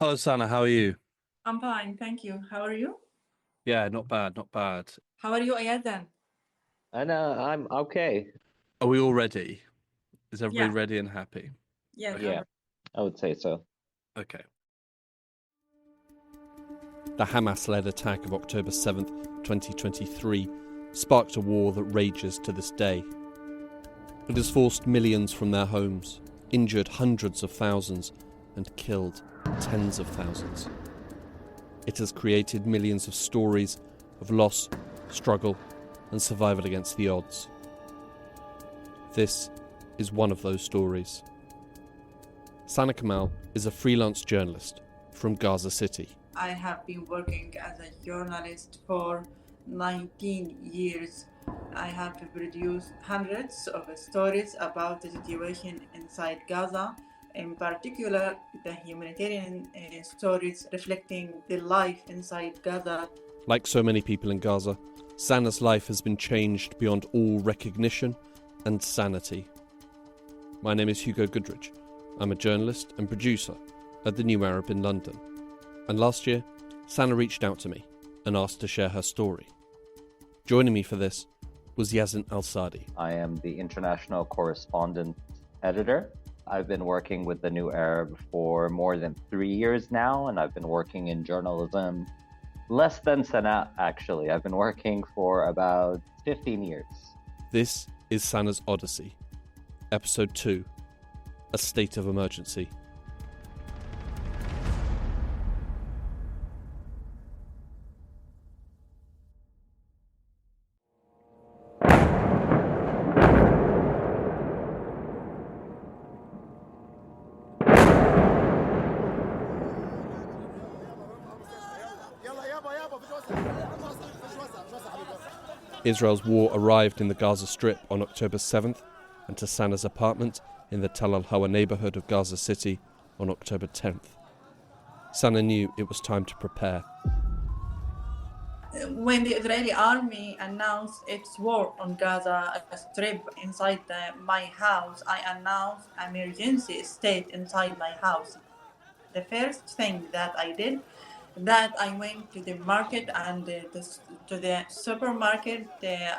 Hello, Sana. How are you? I'm fine, thank you. How are you? Yeah, not bad, not bad. How are you, Ayadan? And I'm okay. Are we all ready? Is everybody Yeah, ready and happy? yes, Okay. Yeah, I would say so. Okay. The Hamas-led attack of October 7th, 2023, sparked a war that rages to this day. It has forced millions from their homes, injured hundreds of thousands, and killed tens of thousands. It has created millions of stories of loss, struggle, and survival against the odds. This is one of those stories. Sanaa Kamal is a freelance journalist from Gaza City. I have been working as a journalist for 19 years. I have produced hundreds of stories about the situation inside Gaza, in particular the humanitarian stories reflecting the life inside Gaza. Like so many people in Gaza, Sanaa's life has been changed beyond all recognition and sanity. My name is Hugo Goodridge. I'm a journalist and producer at the New Arab in London. And last year, Sanaa reached out to me and asked to share her story. Joining me for this was Yazin Al-Sadi. I am the international correspondent editor. I've been working with the New Arab for more than 3 years now, and I've been working in journalism less than Sanaa, actually. I've been working for about 15 years. This is Sanaa's Odyssey, Episode 2, A State of Emergency. Israel's war arrived in the Gaza Strip on October 7th and to Sanaa's apartment in the Tal al-Hawa neighbourhood of Gaza City on October 10th. Sanaa knew it was time to prepare. When the Israeli army announced its war on Gaza Strip inside my house, I announced emergency state inside my house. The first thing that I did, that I went to the market and to the supermarket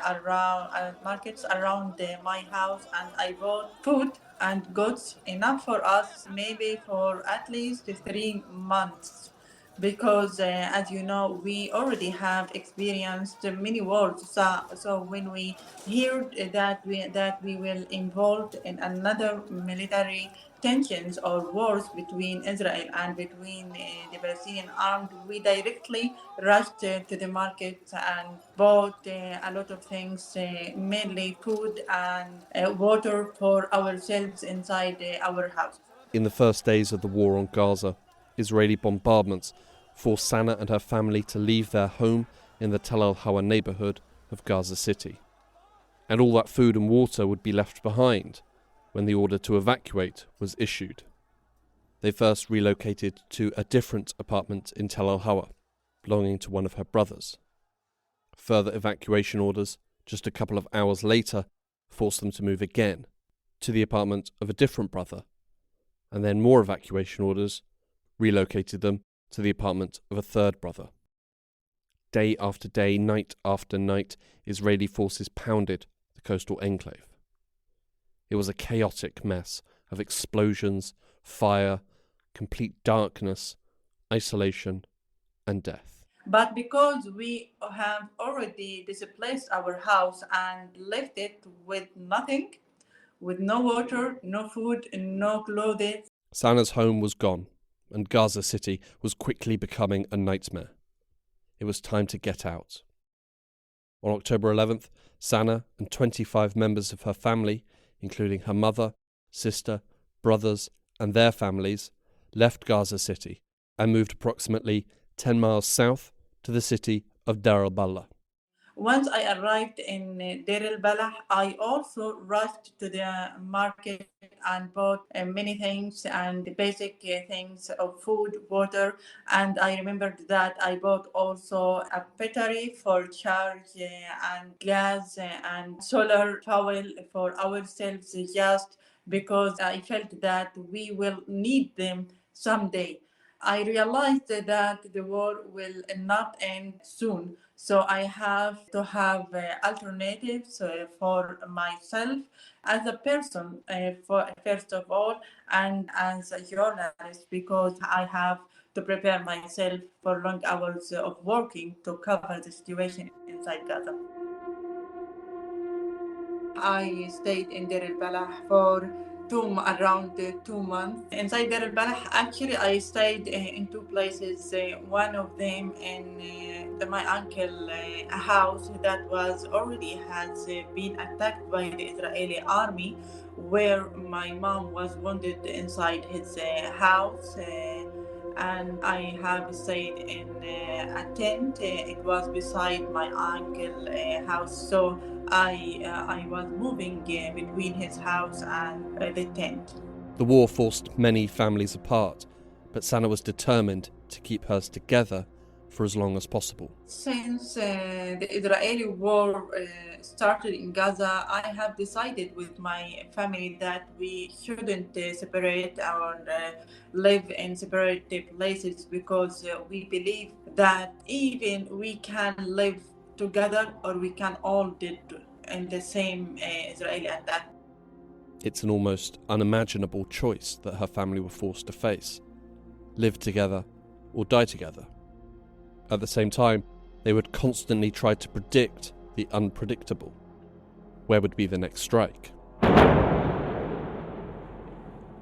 around markets around my house, and I bought food and goods enough for us, maybe for at least 3 months. Because as you know, we already have experienced many wars. So when we heard that we will involved in another military tensions or wars between Israel and between the Palestinian armed, we directly rushed to the market and bought a lot of things, mainly food and water for ourselves inside our house. In the first days of the war on Gaza, Israeli bombardments forced Sanaa and her family to leave their home in the Tal al-Hawa neighbourhood of Gaza City. And all that food and water would be left behind when the order to evacuate was issued. They first relocated to a different apartment in Tal al-Hawa, belonging to one of her brothers. Further evacuation orders, just a couple of hours later, forced them to move again to the apartment of a different brother, and then more evacuation orders relocated them to the apartment of a third brother. Day after day, night after night, Israeli forces pounded the coastal enclave. It was a chaotic mess of explosions, fire, complete darkness, isolation, and death. But because we have already displaced our house and left it with nothing, with no water, no food, no clothes. Sanaa's home was gone, and Gaza City was quickly becoming a nightmare. It was time to get out. On October 11th, Sanaa and 25 members of her family, including her mother, sister, brothers, and their families, left Gaza City and moved approximately 10 miles south to the city of Dar al-Balah. Once I arrived in Deir al-Balah, I also rushed to the market and bought many things and basic things of food, water, and I remembered that I bought also a battery for charge and gas and solar power for ourselves, just because I felt that we will need them someday. I realized that the war will not end soon. So I have to have alternatives for myself as a person, for first of all, and as a journalist, because I have to prepare myself for long hours of working to cover the situation inside Gaza. I stayed in Deir al-Balah for around 2 months. Inside Deir al-Balah, actually, I stayed in two places. One of them in my uncle house that was already has been attacked by the Israeli army, where my mom was wounded inside his house. And I have stayed in a tent. It was beside my uncle house, so I was moving between his house and the tent. The war forced many families apart, but Sanaa was determined to keep hers together for as long as possible. Since the Israeli war started in Gaza, I have decided with my family that we shouldn't separate or live in separate places, because we believe that even we can live together or we can all live in the same Israeli attack. It's an almost unimaginable choice that her family were forced to face: live together or die together. At the same time, they would constantly try to predict the unpredictable. Where would be the next strike?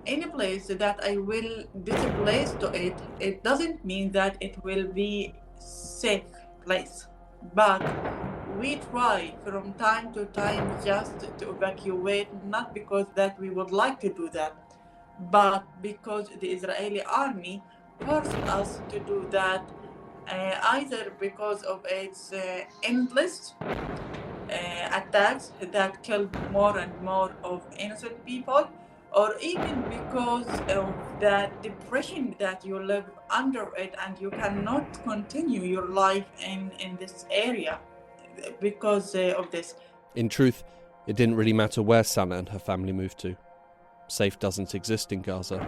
Any place that I will displace to it, it doesn't mean that it will be safe place. But we try from time to time just to evacuate, not because that we would like to do that, but because the Israeli army forced us to do that, either because of its endless attacks that killed more and more of innocent people, or even because of that depression that you live under it and you cannot continue your life in this area because of this. In truth, it didn't really matter where Sanaa and her family moved to. Safe doesn't exist in Gaza.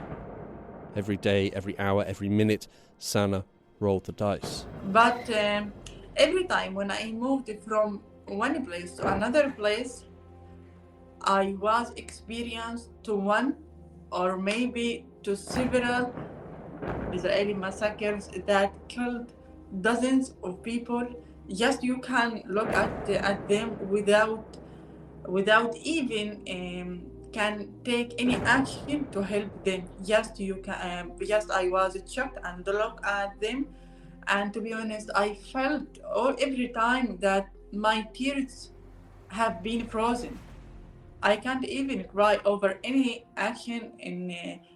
Every day, every hour, every minute, Sanaa rolled the dice. But every time when I moved from one place to another place, I was experienced to one or maybe to several Israeli massacres that killed dozens of people. Just you can look at them without even can take any action to help them. Just you can. Just I was shocked and look at them, and to be honest, I felt every time that my tears have been frozen. I can't even cry over any action in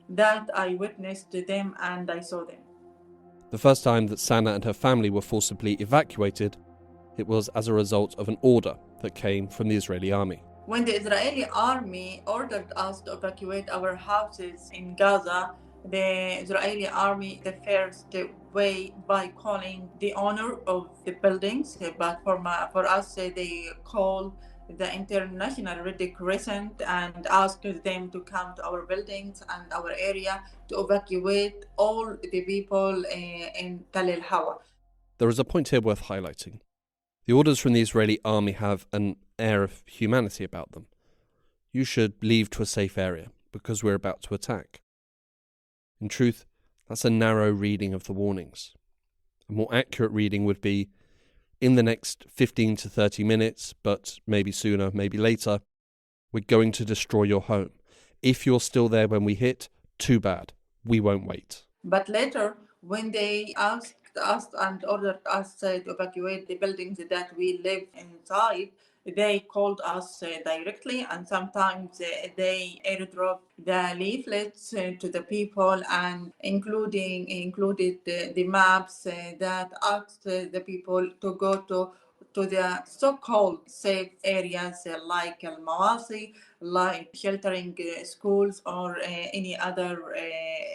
that I witnessed them and I saw them. The first time that Sanaa and her family were forcibly evacuated, it was as a result of an order that came from the Israeli army. When the Israeli army ordered us to evacuate our houses in Gaza, the Israeli army the first way by calling the owner of the buildings, but for us they call the International Red Crescent and asked them to come to our buildings and our area to evacuate all the people in Tal El Hawa. There is a point here worth highlighting. The orders from the Israeli army have an air of humanity about them. You should leave to a safe area because we're about to attack. In truth, that's a narrow reading of the warnings. A more accurate reading would be, in the next 15 to 30 minutes, but maybe sooner, maybe later, we're going to destroy your home. If you're still there when we hit, too bad. We won't wait. But later, when they asked us and ordered us to evacuate the buildings that we live inside, they called us directly, and sometimes they airdrop the leaflets to the people, and included the maps that asked the people to go to the so-called safe areas like Al Mawasi, like sheltering schools or any other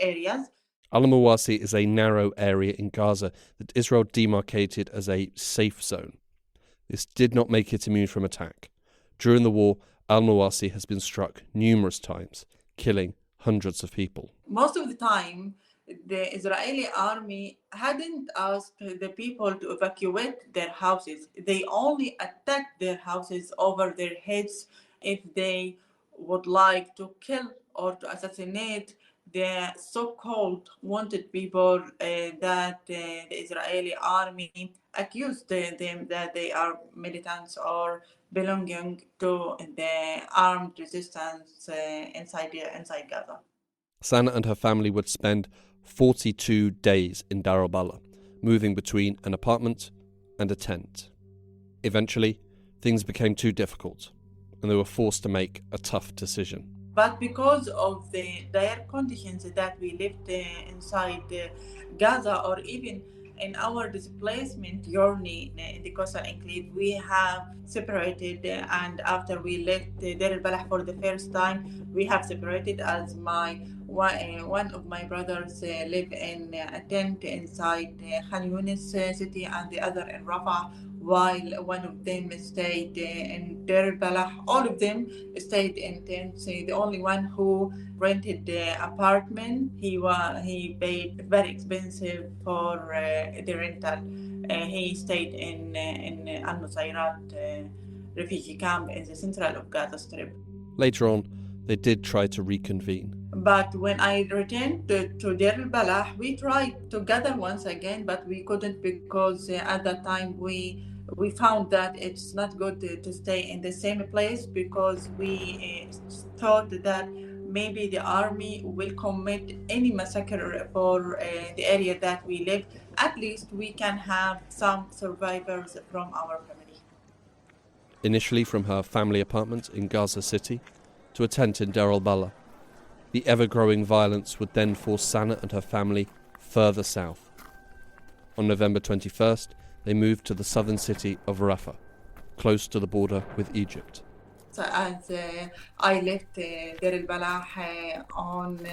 areas. Al-Mawasi is a narrow area in Gaza that Israel demarcated as a safe zone. This did not make it immune from attack. During the war, Al-Mawasi has been struck numerous times, killing hundreds of people. Most of the time, the Israeli army hadn't asked the people to evacuate their houses. They only attacked their houses over their heads if they would like to kill or to assassinate the so-called wanted people that the Israeli army accused them that they are militants or belonging to the armed resistance inside Gaza. Sanaa and her family would spend 42 days in Dar al-Balah, moving between an apartment and a tent. Eventually, things became too difficult, and they were forced to make a tough decision. But because of the dire conditions that we lived inside Gaza, or even in our displacement journey in the coastal enclave, we have separated. And after we left Deir al-Balah for the first time, we have separated, as one of my brothers live in a tent inside Khan Yunis city, and the other in Rafah, while one of them stayed in Deir al-Balah. All of them stayed in tents. The only one who rented the apartment, he paid very expensive for the rental. He stayed in Al Nusayrat refugee camp in the central of Gaza Strip. Later on, they did try to reconvene. But when I returned to Deir al-Balah, we tried to gather once again, but we couldn't, because at that time we found that it's not good to stay in the same place, because we thought that maybe the army will commit any massacre for the area that we live. At least we can have some survivors from our family. Initially from her family apartment in Gaza City to a tent in Deir al-Balah, the ever-growing violence would then force Sanaa and her family further south. On November 21st, they moved to the southern city of Rafah, close to the border with Egypt. So as I left Deir al-Balah on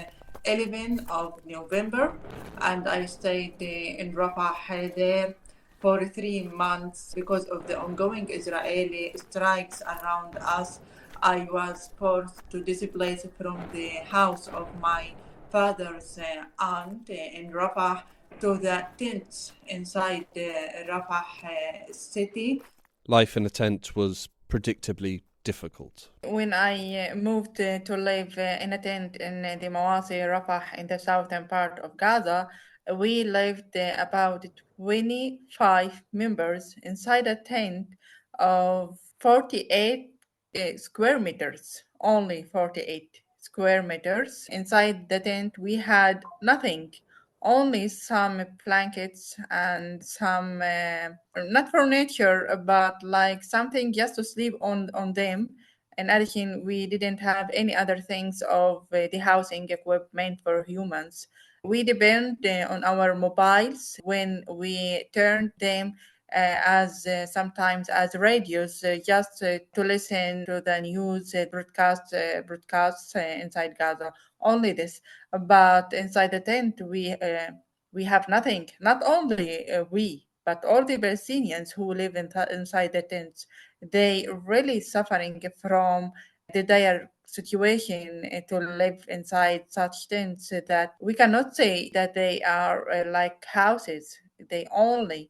11th of November, and I stayed in Rafah there for 3 months. Because of the ongoing Israeli strikes around us, I was forced to displace from the house of my father's aunt in Rafah to the tents inside the Rafah city. Life in a tent was predictably difficult. When I moved to live in a tent in the Mawasi, Rafah, in the southern part of Gaza, we lived about 25 members inside a tent of 48 square meters, only 48 square meters. Inside the tent, we had nothing, only some blankets and some, not furniture, but like something just to sleep on them. In addition, we didn't have any other things of the housing equipment for humans. We depend on our mobiles when we turn them as sometimes as radios, just to listen to the news broadcasts inside Gaza. Only this, but inside the tent we have nothing. Not only we, but all the Palestinians who live inside the tents, they really suffering from the dire situation to live inside such tents, that we cannot say that they are like houses. They only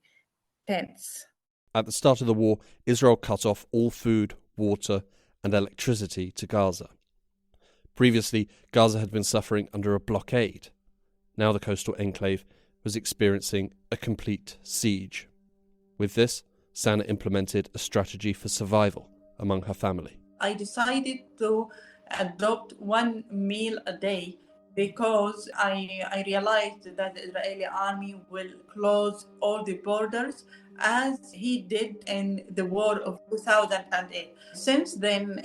tents. At the start of the war, Israel cut off all food, water, and electricity to Gaza. Previously, Gaza had been suffering under a blockade. Now the coastal enclave was experiencing a complete siege. With this, Sanaa implemented a strategy for survival among her family. I decided to adopt one meal a day, because I realized that the Israeli army will close all the borders, as he did in the war of 2008. Since then,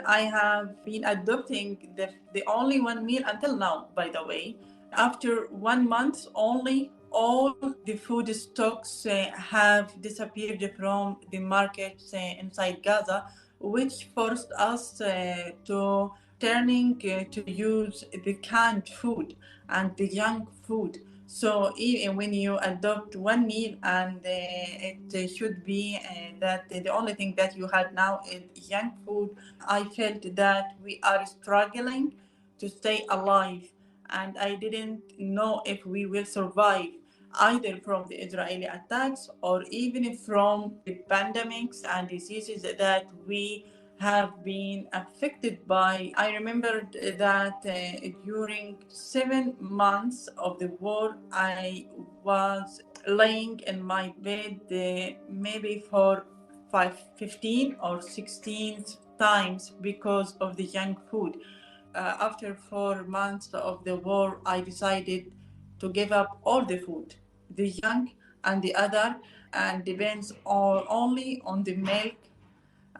I have been adopting the only one meal until now, by the way. After 1 month only, all the food stocks have disappeared from the markets inside Gaza, which forced us to turning to use the canned food and the junk food. So even when you adopt one meal, and it should be that the only thing that you had now is junk food, I felt that we are struggling to stay alive. and I didn't know if we will survive either from the Israeli attacks or even from the pandemics and diseases that we have been affected by. I remembered that during 7 months of the war, I was laying in my bed maybe for 15 or 16 times because of the junk food. After 4 months of the war, I decided to give up all the food, the young and the other, and depends only on the milk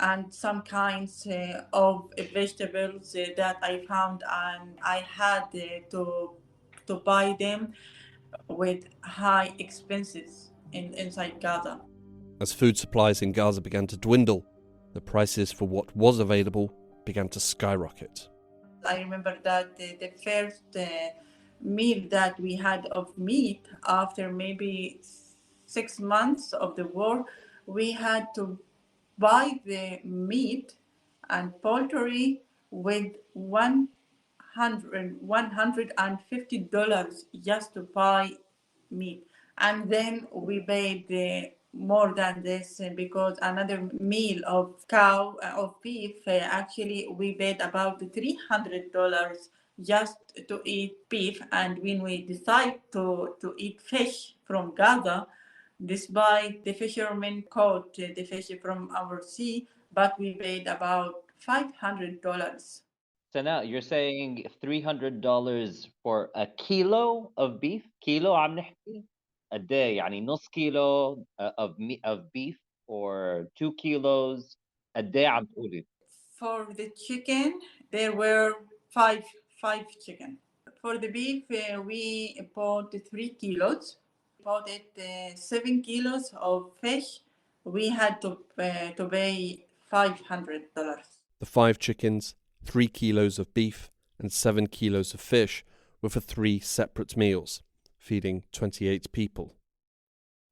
and some kinds of vegetables that I found, and I had to buy them with high expenses inside Gaza. As food supplies in Gaza began to dwindle, the prices for what was available began to skyrocket. I remember that the first meal that we had of meat after maybe 6 months of the war, we had to buy the meat and poultry with $150 just to buy meat. And then we paid more than this because another meal of cow of beef actually we paid about $300 just to eat beef. And when we decide to eat fish from Gaza, despite the fishermen caught the fish from our sea, but we paid about $500. So now you're saying $300 for a kilo of beef? كيلو عم نحكي؟ قد ايه؟ يعني نص كيلو of beef or 2 kilos؟ قد ايه عم تقولي؟ For the chicken, there were five chicken. For the beef, we bought 3 kilos. Bought it 7 kilos of fish. We had to pay $500. The 5 chickens, 3 kilos of beef, and 7 kilos of fish were for 3 separate meals, feeding 28 people.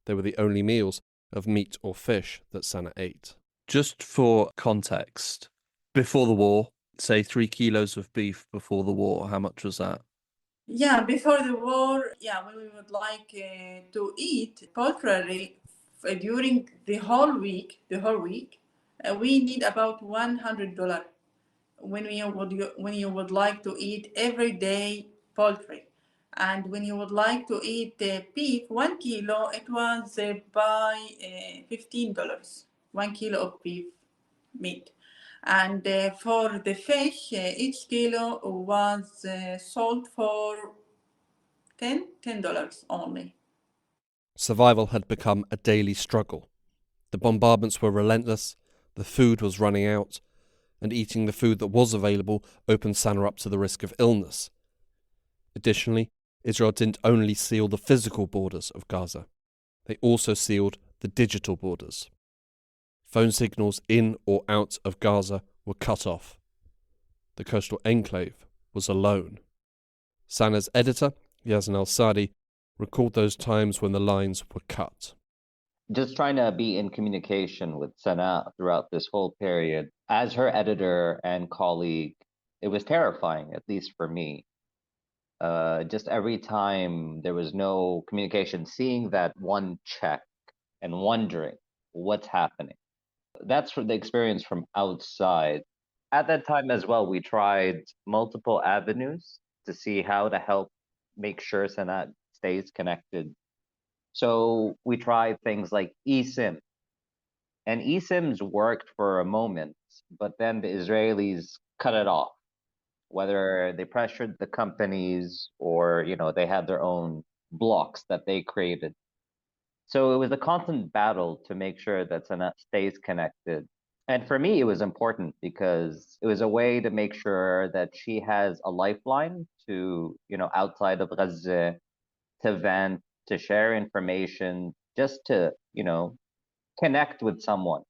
They were the only meals of meat or fish that Sanaa ate. Just for context, before the war, say 3 kilos of beef before the war, how much was that? Yeah, before the war, when we would like to eat poultry during the whole week, we need about $100 when you would like to eat every day poultry. And when you would like to eat beef, 1 kilo, it was by $15, 1 kilo of beef meat. And for the fish, each kilo was sold for $10 only. Survival had become a daily struggle. The bombardments were relentless, the food was running out, and eating the food that was available opened Sanaa up to the risk of illness. Additionally, Israel didn't only seal the physical borders of Gaza, they also sealed the digital borders. Phone signals in or out of Gaza were cut off. The coastal enclave was alone. Sanaa's editor, Yazan al-Sadi, recalled those times when the lines were cut. Just trying to be in communication with Sanaa throughout this whole period. As her editor and colleague, it was terrifying, at least for me. Just every time there was no communication, seeing that one check and wondering what's happening. That's the experience from outside. At that time as well, we tried multiple avenues to see how to help make sure Sanaa stays connected. So we tried things like eSIM. And eSIMs worked for a moment, but then the Israelis cut it off. Whether they pressured the companies or, they had their own blocks that they created. So it was a constant battle to make sure that Sanaa stays connected. And for me, it was important because it was a way to make sure that she has a lifeline to, outside of Gaza, to vent, to share information, just to, connect with someone.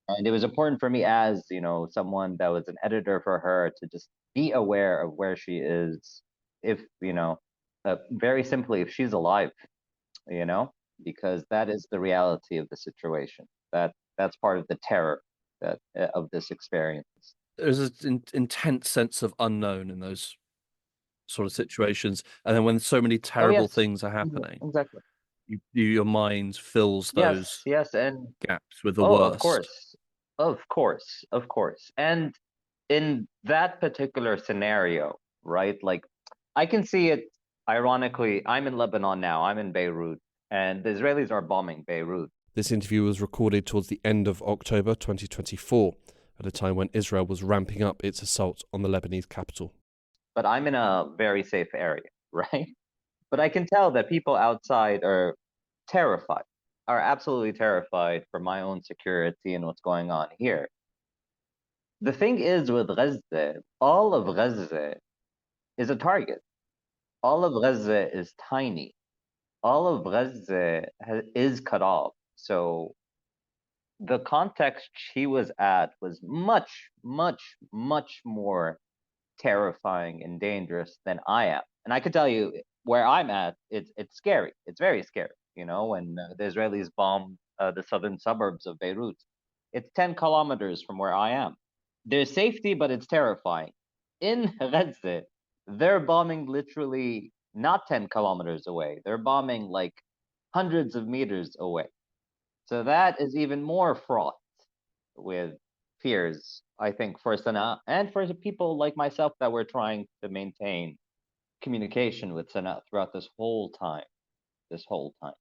And it was important for me as, someone that was an editor for her to just be aware of where she is, if, very simply, if she's alive, because that is the reality of the situation. That's part of the terror of this experience. There's an intense sense of unknown in those sort of situations, and then when so many Oh terrible yes, things are happening, exactly. your mind fills Yes, those yes, and gaps with the oh, worst. of course, of course. And in that particular scenario, right? Like, I can see it. Ironically, I'm in Lebanon now. I'm in Beirut, and the Israelis are bombing Beirut. This interview was recorded towards the end of October 2024, at a time when Israel was ramping up its assault on the Lebanese capital. But I'm in a very safe area, right? But I can tell that people outside are terrified, are absolutely terrified for my own security and what's going on here. The thing is with Gaza, all of Gaza is a target. All of Gaza is tiny. All of Gaza is cut off. So the context she was at was much, much, much more terrifying and dangerous than I am. And I can tell you where I'm at, it's scary. It's very scary. You know, when the Israelis bomb the southern suburbs of Beirut, it's 10 kilometers from where I am. There's safety, but it's terrifying. In Gaza, they're bombing literally not 10 kilometers away. They're bombing like hundreds of meters away. So that is even more fraught with fears, I think, for Sanaa and for the people like myself that were trying to maintain communication with Sanaa throughout this whole time. This whole time.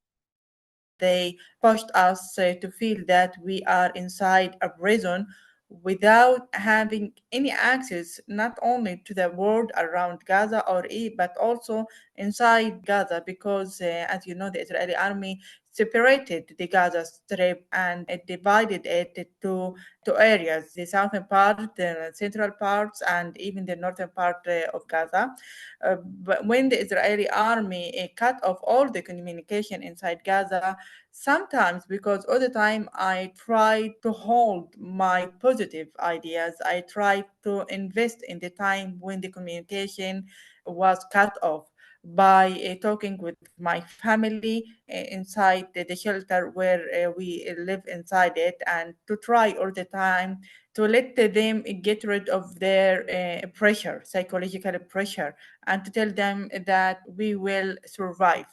They pushed us to feel that we are inside a prison without having any access not only to the world around Gaza or but also inside Gaza because as you know the Israeli army separated the Gaza Strip and it divided it to areas, the southern part, the central parts, and even the northern part of Gaza. But when the Israeli army cut off all the communication inside Gaza, sometimes because all the time I try to hold my positive ideas, I try to invest in the time when the communication was cut off by talking with my family inside the shelter where we live inside it, and to try all the time to let them get rid of their pressure, psychological pressure, and to tell them that we will survive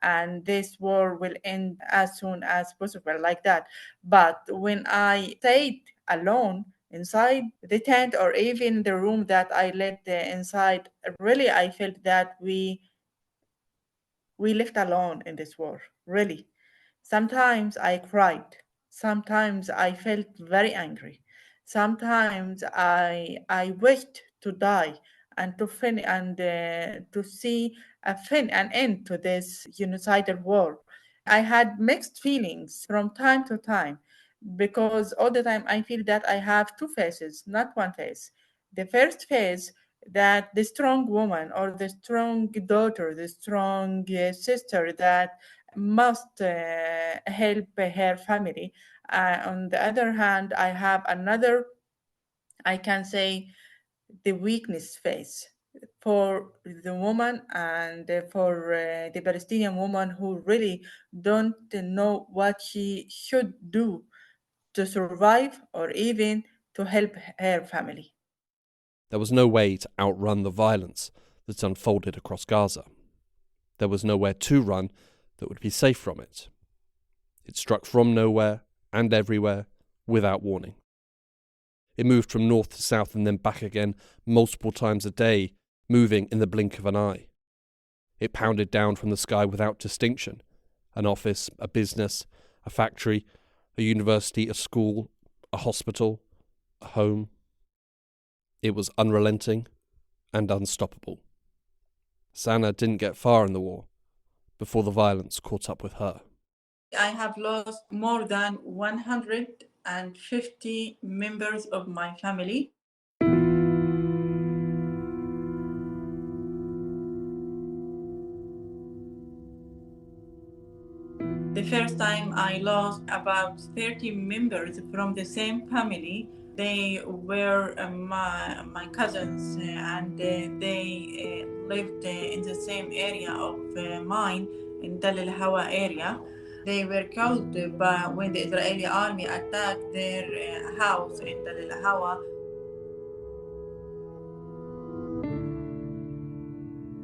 and this war will end as soon as possible, like that. But when I stayed alone inside the tent or even the room that I lived inside, really I felt that we left alone in this war, really. Sometimes I cried. Sometimes I felt very angry. Sometimes I wished to die and to see an end to this genocidal war. I had mixed feelings from time to time because all the time I feel that I have two faces, not one face. The first face that the strong woman or the strong daughter, the strong sister that must help her family. On the other hand, I have another, I can say, the weakness phase for the woman and for the Palestinian woman who really don't know what she should do to survive or even to help her family. There was no way to outrun the violence that unfolded across Gaza. There was nowhere to run that would be safe from it. It struck from nowhere and everywhere without warning. It moved from north to south and then back again multiple times a day, moving in the blink of an eye. It pounded down from the sky without distinction. An office, a business, a factory, a university, a school, a hospital, a home. It was unrelenting and unstoppable. Sanaa didn't get far in the war before the violence caught up with her. I have lost more than 150 members of my family. The first time I lost about 30 members from the same family. They were my cousins and they lived in the same area of mine in Dal El Hawa area. They were killed when the Israeli army attacked their house in Dal El Hawa.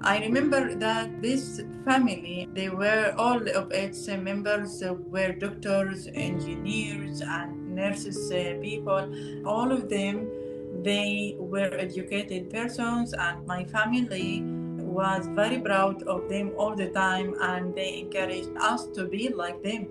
I remember that this family, they were all of its members were doctors, engineers, and nurses people. All of them, they were educated persons, and my family was very proud of them all the time, and they encouraged us to be like them.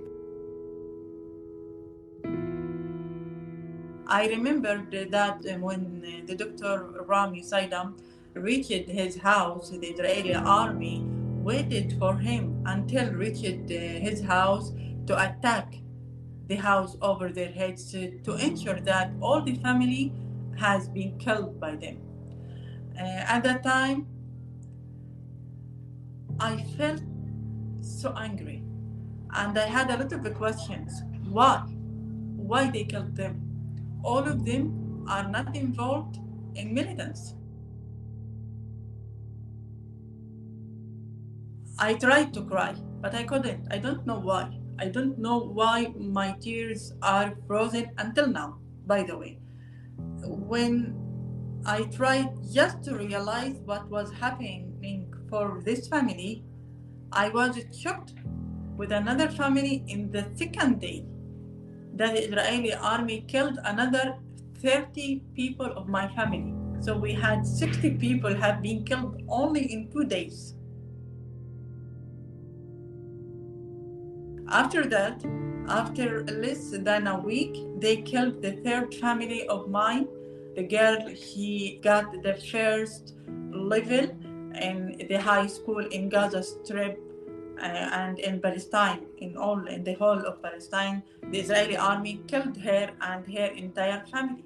I remembered that when the Dr. Rami Saidam reached his house, the Israeli army waited for him until reached his house to attack the house over their heads to ensure that all the family has been killed by them. At that time, I felt so angry and I had a lot of questions. Why? Why they killed them? All of them are not involved in militants. I tried to cry, but I couldn't. I don't know why. I don't know why my tears are frozen until now, by the way. When I tried just to realize what was happening for this family, I was shocked with another family in the second day that the Israeli army killed another 30 people of my family. So we had 60 people have been killed only in 2 days. After that, after less than a week, they killed the third family of mine. The girl, she got the first level in the high school in Gaza Strip and in Palestine, in the whole of Palestine. The Israeli army killed her and her entire family.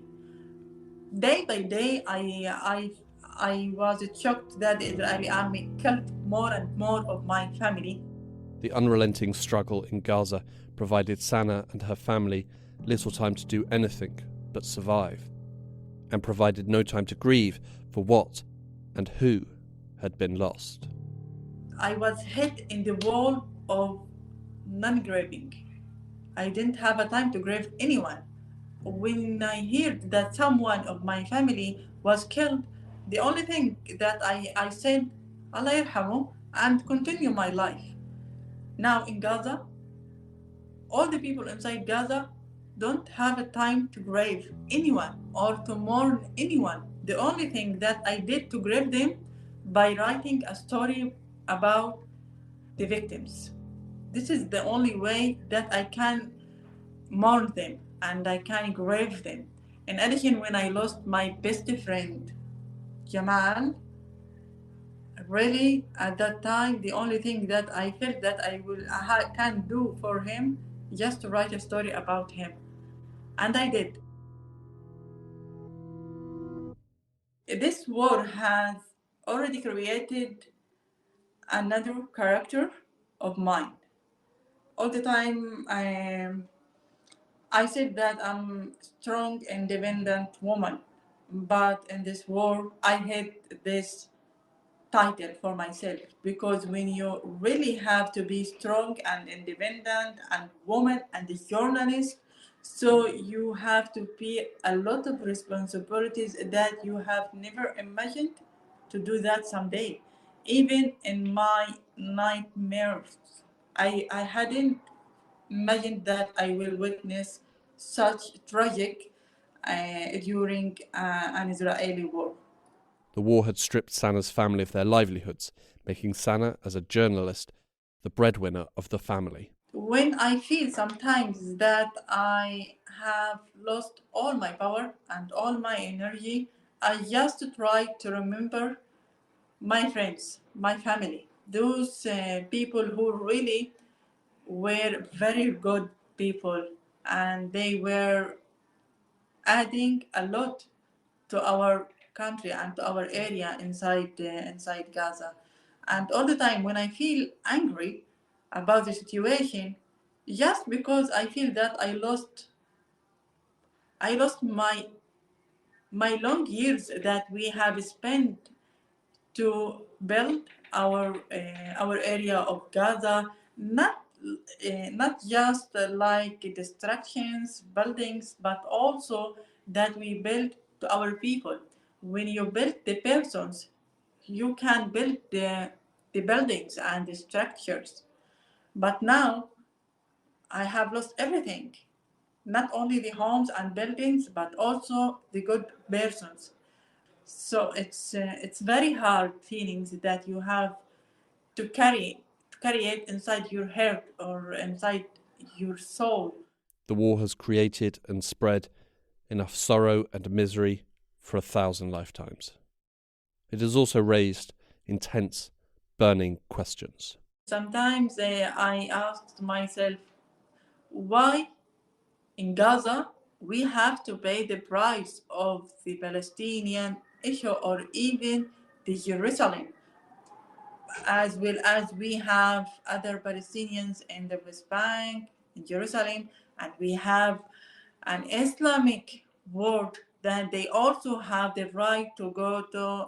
Day by day, I was shocked that the Israeli army killed more and more of my family. The unrelenting struggle in Gaza provided Sanaa and her family little time to do anything but survive, and provided no time to grieve for what and who had been lost. I was hit in the wall of non-grieving. I didn't have a time to grieve anyone. When I heard that someone of my family was killed, the only thing that I said, Allah yarhamu, and continue my life. Now in Gaza, all the people inside Gaza don't have a time to grieve anyone or to mourn anyone. The only thing that I did to grieve them by writing a story about the victims. This is the only way that I can mourn them and I can grieve them. In addition, when I lost my best friend, Jamal, really at that time, the only thing that I felt that I can do for him just to write a story about him. And I did. This war has already created another character of mine. All the time, I said that I'm strong, independent woman, but in this war, I hate this title for myself because when you really have to be strong and independent and woman and a journalist, so you have to pay a lot of responsibilities that you have never imagined to do that someday. Even in my nightmares, I hadn't imagined that I will witness such tragic during an Israeli war. The war had stripped Sanaa's family of their livelihoods, making Sanaa, as a journalist, the breadwinner of the family. When I feel sometimes that I have lost all my power and all my energy, I just try to remember my friends, my family, those people who really were very good people and they were adding a lot to our country and to our area inside Gaza. And all the time when I feel angry about the situation, just because I feel that I lost my long years that we have spent to build our area of Gaza, not just like distractions, buildings, but also that we build to our people. When you build the persons, you can build the buildings and the structures. But now I have lost everything. Not only the homes and buildings, but also the good persons. So it's very hard feelings that you have to carry it inside your heart or inside your soul. The war has created and spread enough sorrow and misery for 1,000 lifetimes. It has also raised intense, burning questions. Sometimes I asked myself, why in Gaza we have to pay the price of the Palestinian issue or even the Jerusalem, as well as we have other Palestinians in the West Bank, in Jerusalem, and we have an Islamic world that they also have the right to go to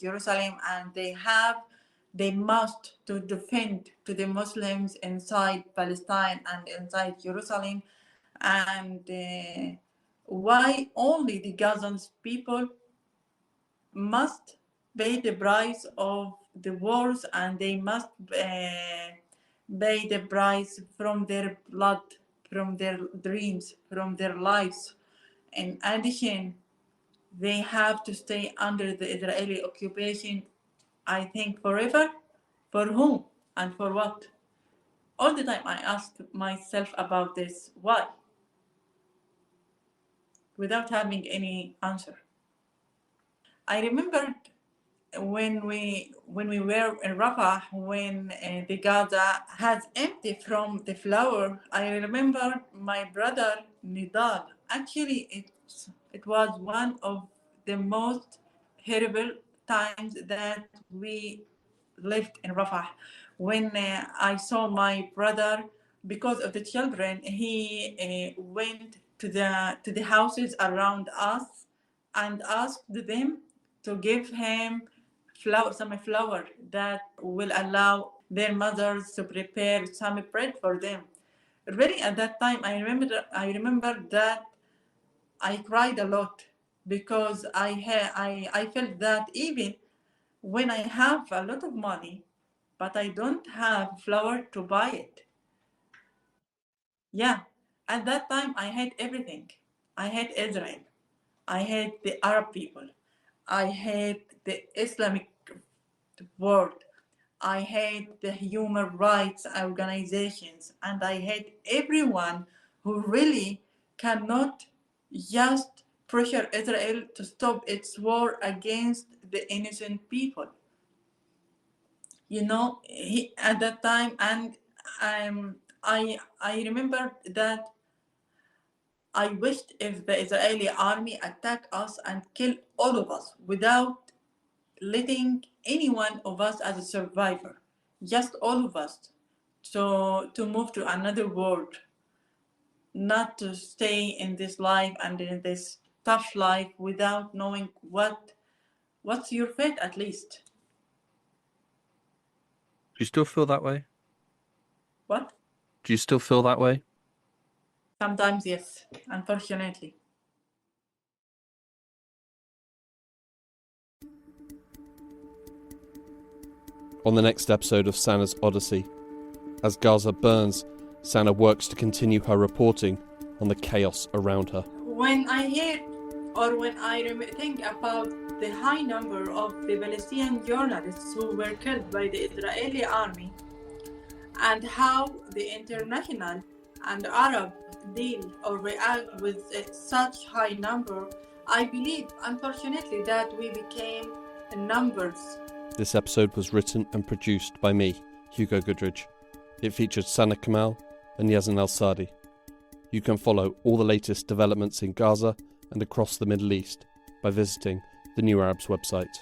Jerusalem, and they must to defend to the Muslims inside Palestine and inside Jerusalem. And why only the Gazan people must pay the price of the wars, and they must pay the price from their blood, from their dreams, from their lives. In addition, they have to stay under the Israeli occupation, I think, forever. For whom and for what? All the time I ask myself about this. Why? Without having any answer. I remembered when we were in Rafah, when the Gaza has empty from the flour. I remember my brother Nidal. Actually, it was one of the most horrible times that we lived in Rafah. When I saw my brother, because of the children, he went to the houses around us and asked them to give him some flour that will allow their mothers to prepare some bread for them. Really, at that time, I remember that I cried a lot, because I felt that even when I have a lot of money, but I don't have flour to buy it. Yeah, at that time I hate everything. I hate Israel. I hate the Arab people. I hate the Islamic world. I hate the human rights organizations, and I hate everyone who really cannot just pressure Israel to stop its war against the innocent people. At that time, and I remember that I wished if the Israeli army attack us and kill all of us without letting any one of us as a survivor, just all of us, to move to another world, not to stay in this life and in this tough life without knowing what's your fate at least. Do you still feel that way? What? Do you still feel that way? Sometimes, yes, unfortunately. On the next episode of Sanaa's Odyssey, as Gaza burns, Sanaa works to continue her reporting on the chaos around her. When I hear or when I think about the high number of the Palestinian journalists who were killed by the Israeli army, and how the international and Arab deal or react with such high number, I believe, unfortunately, that we became numbers. This episode was written and produced by me, Hugo Goodridge. It featured Sanaa Kamal and Yazan Al-Sadi. You can follow all the latest developments in Gaza and across the Middle East by visiting the New Arabs website.